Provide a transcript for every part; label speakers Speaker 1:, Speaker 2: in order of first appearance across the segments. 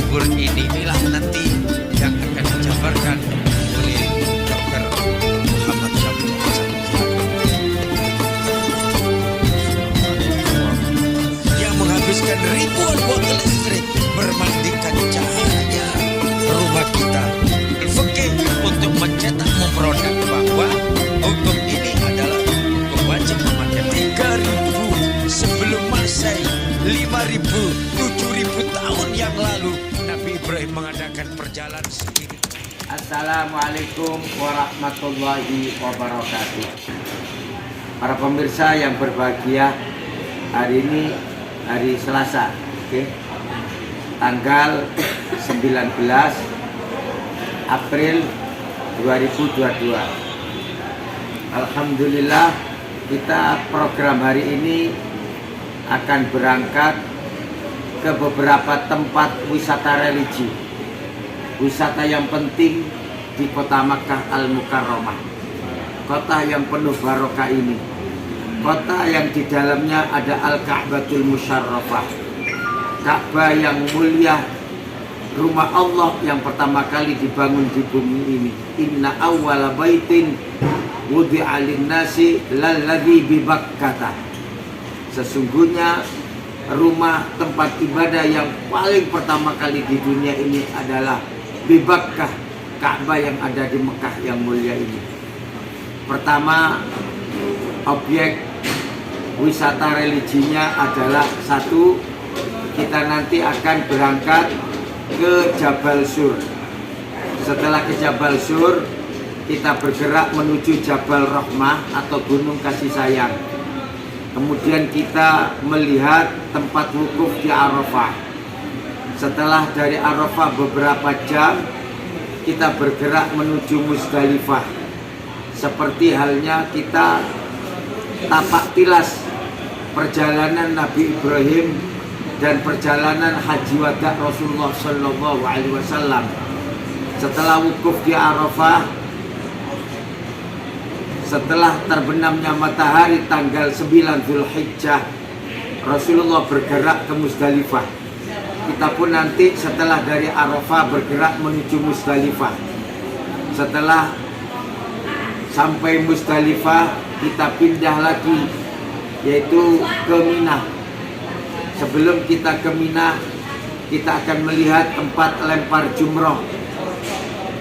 Speaker 1: kubur inilah nanti yang akan dijabarkan oleh Dr. Muhammad Syafii Hasan yang menghabiskan ribuan botol listrik bermandikan cahaya rumah kita. Fikih untuk mencetak memproduk bahwa hukum ini adalah hukum wajib memakai 3.000 sebelum Masehi, 5.000, 7.000 tahun yang lalu Nabi Ibrahim mengadakan perjalanan sendiri.
Speaker 2: Assalamualaikum warahmatullahi wabarakatuh. Para pemirsa yang berbahagia, hari ini hari Selasa, tanggal 19 April 2022. Alhamdulillah, kita program hari ini akan berangkat ke beberapa tempat wisata religi, wisata yang penting di kota Makkah Al-Mukarramah, kota yang penuh barokah ini, kota yang di dalamnya ada Al-Ka'batul Musyarrafah, Ka'bah yang mulia, rumah Allah yang pertama kali dibangun di bumi ini. Inna awwala baitin wudi'a lin-nasi lalladzi bi Bakkah. Sesungguhnya rumah tempat ibadah yang paling pertama kali di dunia ini adalah bi Bakkah, Ka'bah yang ada di Mekah yang mulia ini. Pertama, objek wisata religinya adalah satu, kita nanti akan berangkat ke Jabal Sur. Setelah ke Jabal Sur, kita bergerak menuju Jabal Rahmah atau Gunung Kasih Sayang. Kemudian kita melihat tempat wukuf di Arafah. Setelah dari Arafah beberapa jam, kita bergerak menuju Musdalifah. Seperti halnya kita tapak tilas perjalanan Nabi Ibrahim dan perjalanan haji wada Rasulullah Sallallahu Alaihi Wasallam. Setelah wukuf di Arafah, setelah terbenamnya matahari tanggal 9 Dzulhijjah, Rasulullah bergerak ke Musdalifah. Kita pun nanti setelah dari Arafah bergerak menuju Musdalifah. Setelah sampai Musdalifah, kita pindah lagi, yaitu ke Mina. Sebelum kita ke Mina, kita akan melihat tempat lempar jumroh.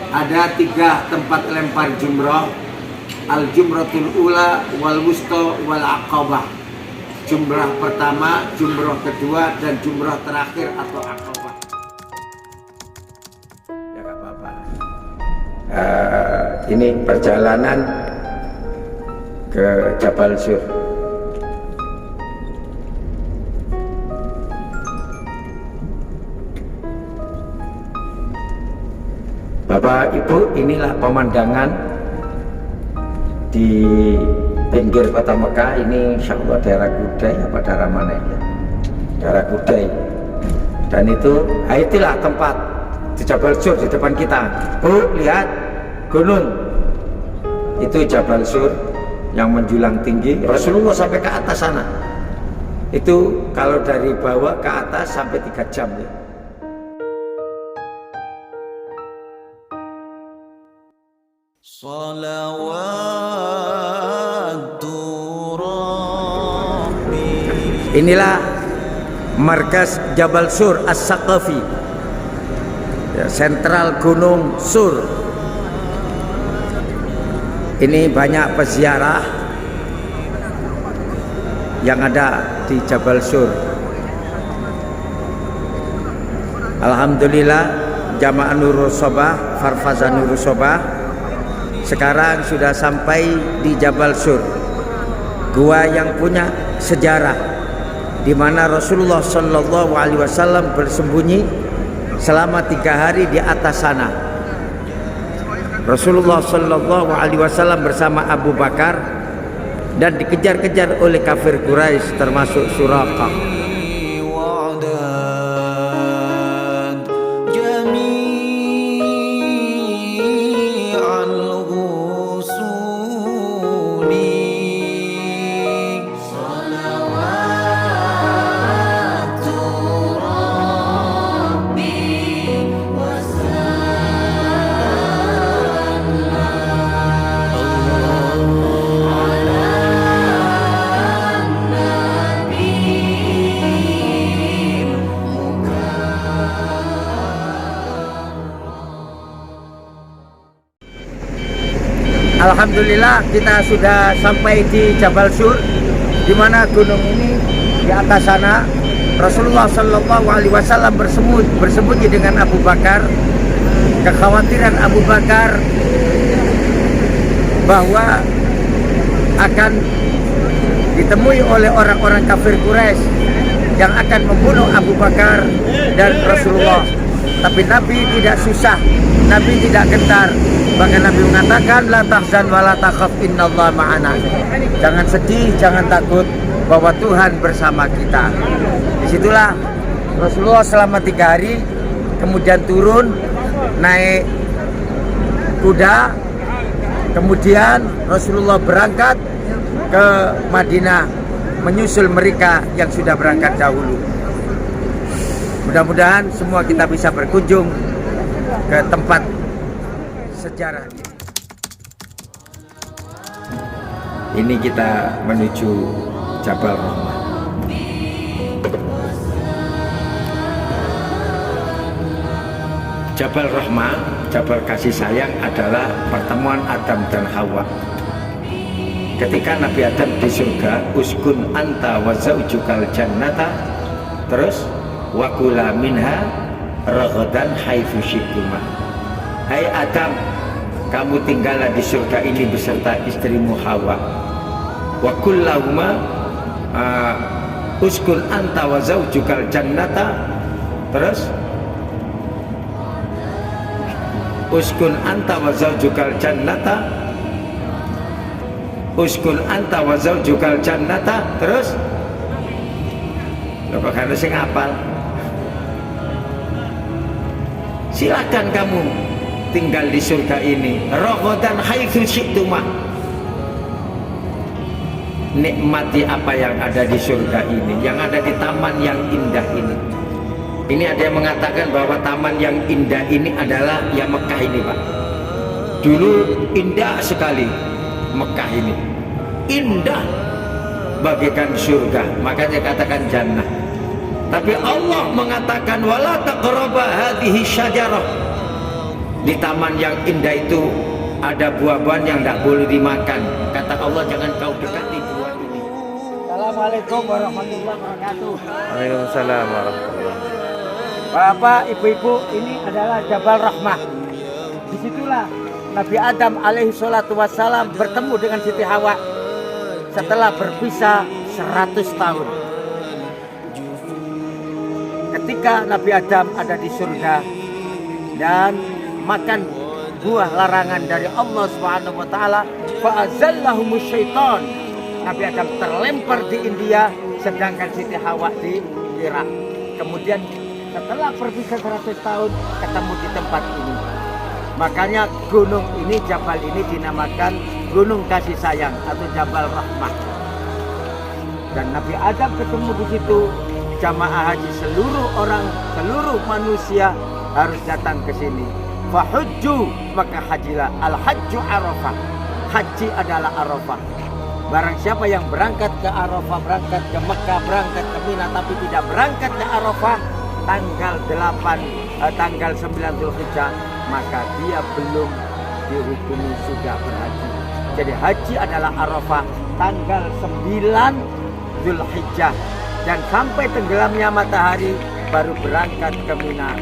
Speaker 2: Ada 3 tempat lempar jumroh: Al-Jumratul Ula, Wal Wusta, Wal Aqabah. Jumrah pertama, jumrah kedua, dan jumrah terakhir atau Aqabah. Ya gak apa-apa. Ini perjalanan ke Jabal Sur. Bapak Ibu, inilah pemandangan di pinggir kota Mekah. Ini insya Allah daerah Kudai apa daerah mana ini? Daerah Kudai. Dan itulah tempat di Jabal Sur di depan kita. Bu, lihat gunung. Itu Jabal Sur yang menjulang tinggi. Rasulullah sampai ke atas sana. Itu kalau dari bawah ke atas sampai 3 jam ya. Inilah markas Jabal Sur As-Saqafi, ya, sentral Gunung Sur. Ini banyak peziarah yang ada di Jabal Sur. Alhamdulillah, Jamaah Nurul Sobah, Farfaza Nurul Sobah sekarang sudah sampai di Jabal Sur, gua yang punya sejarah, di mana Rasulullah Sallallahu Alaihi Wasallam bersembunyi selama 3 hari di atas sana. Rasulullah Sallallahu Alaihi Wasallam bersama Abu Bakar dan dikejar-kejar oleh kafir Quraisy termasuk Suraqah. Alhamdulillah kita sudah sampai di Jabal Sur, di mana gunung ini di atas sana Rasulullah Shallallahu Alaihi Wasallam bersembunyi dengan Abu Bakar. Kekhawatiran Abu Bakar bahwa akan ditemui oleh orang-orang kafir Quraisy yang akan membunuh Abu Bakar dan Rasulullah. Tapi Nabi tidak susah, Nabi tidak gentar. Bahkan Nabi mengatakan, la tahzan wa la takhaf innallaha ma'ana. Jangan sedih, jangan takut, bahwa Tuhan bersama kita. Disitulah Rasulullah selama 3 hari, kemudian turun, naik kuda, kemudian Rasulullah berangkat ke Madinah menyusul mereka yang sudah berangkat dahulu. Mudah-mudahan semua kita bisa berkunjung ke tempat sejarah ini. Ini kita menuju Jabal Rahmah. Jabal Rahmah, Jabal kasih sayang adalah pertemuan Adam dan Hawa. Ketika Nabi Adam di surga, uskun anta wa zaujukal jannata, terus wa kula minha raghadan haitsu syi'tuma. Hai Adam, kamu tinggallah di surga ini beserta istrimu Hawa. Wa kullahuma uskun anta wa zaujukal jannata, terus uskun anta wa zaujukal jannata, uskun anta wa zaujukal jannata, terus kok kan sing hafal. Silakan kamu tinggal di surga ini, raghadan haitsu syi'tuma. Nikmati apa yang ada di surga ini, yang ada di taman yang indah ini. Ini ada yang mengatakan bahwa taman yang indah ini adalah ya Mekah ini, Pak. Dulu indah sekali Mekah ini, indah bagaikan surga, makanya katakan jannah. Tapi Allah mengatakan wala taqraba hadhihi syajarah. Di taman yang indah itu ada buah-buahan yang tidak boleh dimakan. Kata Allah, jangan kau dekati buah ini. Assalamualaikum warahmatullahi wabarakatuh.
Speaker 3: Waalaikumsalam warahmatullahi wabarakatuh.
Speaker 2: Bapak, ibu-ibu, ini adalah Jabal Rahmah. Disitulah Nabi Adam alaihi salatu wassalam bertemu dengan Siti Hawa setelah berpisah 100 tahun. Ketika Nabi Adam ada di surga dan makan buah larangan dari Allah Subhanahu wa taala, fa'azallahumus syaitan. Nabi Adam terlempar di India, sedangkan Siti Hawa di Irak. Kemudian setelah berpisah 100 tahun ketemu di tempat ini. Makanya gunung ini, Jabal ini dinamakan Gunung Kasih Sayang atau Jabal Rahmah. Dan Nabi Adam ketemu di situ. Jamaah haji seluruh manusia harus datang ke sini. Fahujju, maka hajilah. Al-hajju Arafah. Haji adalah Arafah. Barang siapa yang berangkat ke Arafah, berangkat ke Mekah, berangkat ke Mina, tapi tidak berangkat ke Arafah tanggal 9 Zulhijjah, maka dia belum dihukumi sudah berhaji. Jadi haji adalah Arafah tanggal 9 Zulhijjah. Dan sampai tenggelamnya matahari baru berangkat ke Mina,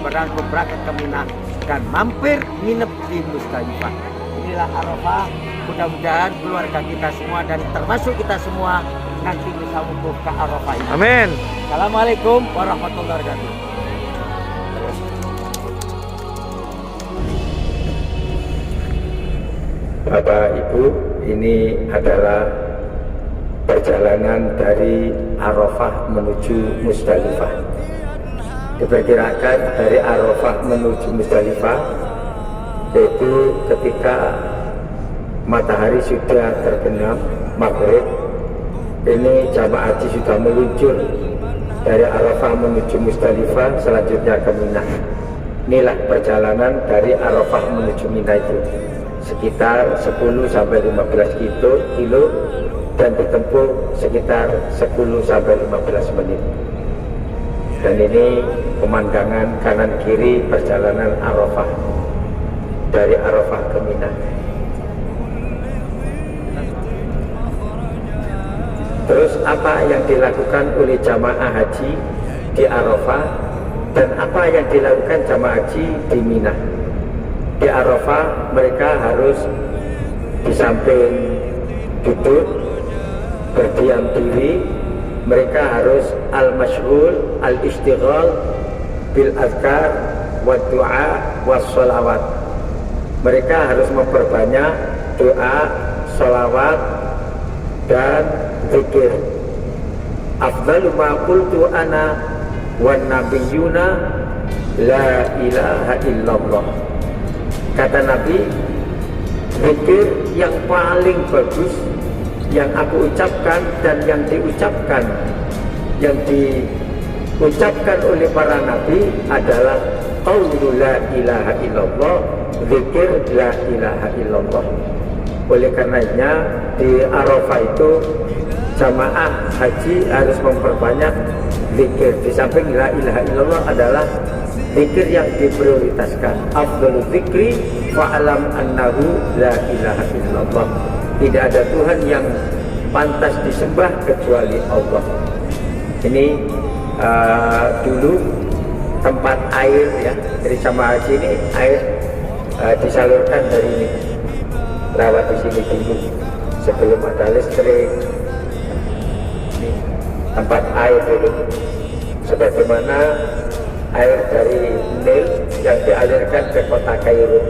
Speaker 2: dan mampir nginep di Musdalifah. Inilah Arafah. Mudah-mudahan keluarga kita semua dan termasuk kita semua nanti bisa wukuf ke Arafah ini.
Speaker 3: Amin.
Speaker 2: Assalamualaikum warahmatullahi wabarakatuh.
Speaker 4: Bapak Ibu, ini adalah perjalanan dari Arafah menuju Musdalifah. Diperkirakan dari Arafah menuju Musdalifah yaitu ketika matahari sudah terbenam maghrib, ini jamaah haji sudah meluncur dari Arafah menuju Musdalifah, selanjutnya ke Mina. Inilah perjalanan dari Arafah menuju Mina itu sekitar 10 sampai 15 kilo dan ditempuh sekitar 10 sampai 15 menit. Dan ini pemandangan kanan kiri perjalanan Arafah dari Arafah ke Mina. Terus apa yang dilakukan oleh jamaah haji di Arafah dan apa yang dilakukan jamaah haji di Mina. Di Arafah mereka harus di samping duduk berdiam diri, mereka harus al-mashghul al-istighal bil azkar wa du'a wa sholawat. Mereka harus memperbanyak doa, sholawat dan zikir. Afdalu ma qultu ana wan nabiyuna la ilaha illallah. Kata Nabi, zikir yang paling bagus yang aku ucapkan dan yang diucapkan oleh para nabi adalah qaulu la ilaha illallah, zikir la ilaha illallah. Oleh karenanya di Arafah itu jamaah haji harus memperbanyak zikir. Di samping la ilaha illallah adalah zikir yang diprioritaskan. Afdhalu zikri fa'alam annahu la ilaha illallah. Tidak ada Tuhan yang pantas disembah kecuali Allah. Ini dulu tempat air ya, dari jamaah haji ini air disalurkan dari ini, lewat di sini dulu sebelum ada listrik. Ini tempat air dulu, sebagaimana air dari Nil yang dialirkan ke kota Kairo.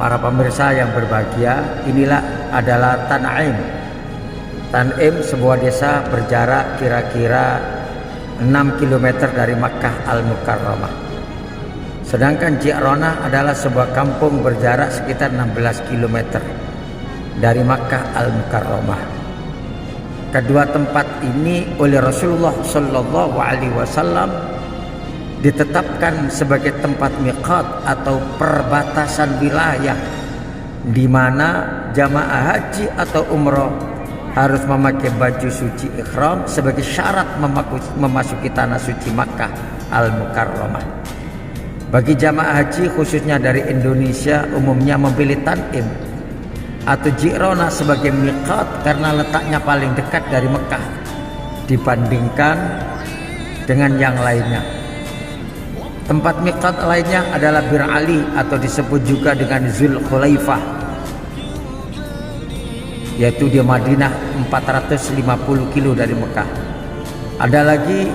Speaker 2: Para pemirsa yang berbahagia, inilah adalah Tan'im. Tan'im sebuah desa berjarak kira-kira 6 km dari Makkah Al-Mukarramah. Sedangkan Ji'ronah adalah sebuah kampung berjarak sekitar 16 km dari Makkah Al-Mukarramah. Kedua tempat ini oleh Rasulullah Shallallahu Alaihi Wasallam ditetapkan sebagai tempat miqat atau perbatasan wilayah di mana jamaah haji atau umroh harus memakai baju suci ihram sebagai syarat memasuki tanah suci Makkah Al-Mukarramah. Bagi jamaah haji khususnya dari Indonesia umumnya memilih Tan'im atau Ji'ronah sebagai miqat karena letaknya paling dekat dari Mekah dibandingkan dengan yang lainnya. Tempat miqat lainnya adalah Bir Ali atau disebut juga dengan Zul Khulaifah, yaitu di Madinah 450 kilo dari Mekah. Ada lagi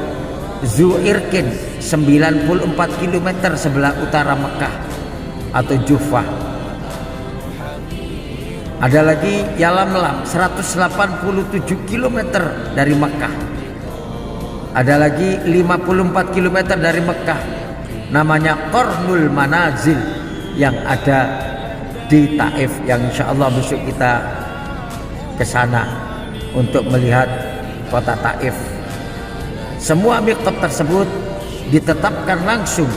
Speaker 2: Zu'irkin 94 km sebelah utara Mekah atau Jufah. Ada lagi Yalamlam 187 km dari Mekah. Ada lagi 54 km dari Mekah, namanya Qarnul Manazil yang ada di Taif, yang insya Allah besok kita ke sana untuk melihat kota Taif. Semua miqat tersebut ditetapkan langsung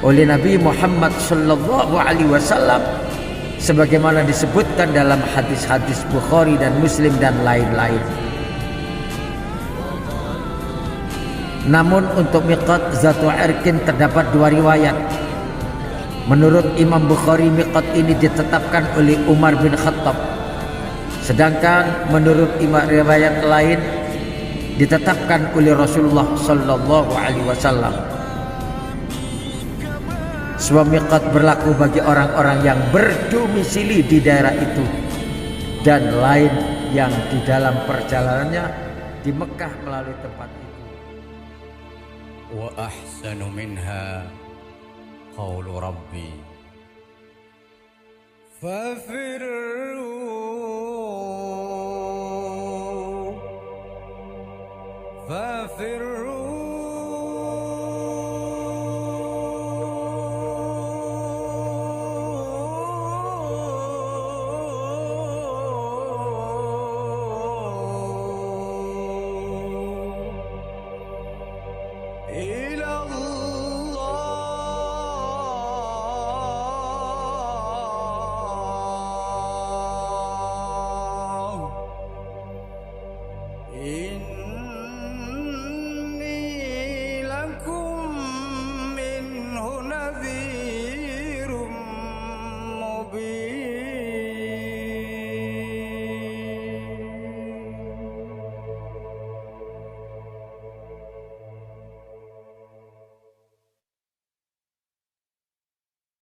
Speaker 2: oleh Nabi Muhammad Sallallahu Alaihi Wasallam sebagaimana disebutkan dalam hadis-hadis Bukhari dan Muslim dan lain-lain. Namun untuk miqat Zatu Irkin terdapat dua riwayat. Menurut Imam Bukhari, miqat ini ditetapkan oleh Umar bin Khattab Sedangkan menurut riwayat lain ditetapkan oleh Rasulullah sallallahu alaihi wasallam sebuah miqat berlaku bagi orang-orang yang berdomisili di daerah itu dan lain yang di dalam perjalanannya di Mekah melalui tempat itu.
Speaker 5: Wa ahsanu minha qaulu rabbi fafirru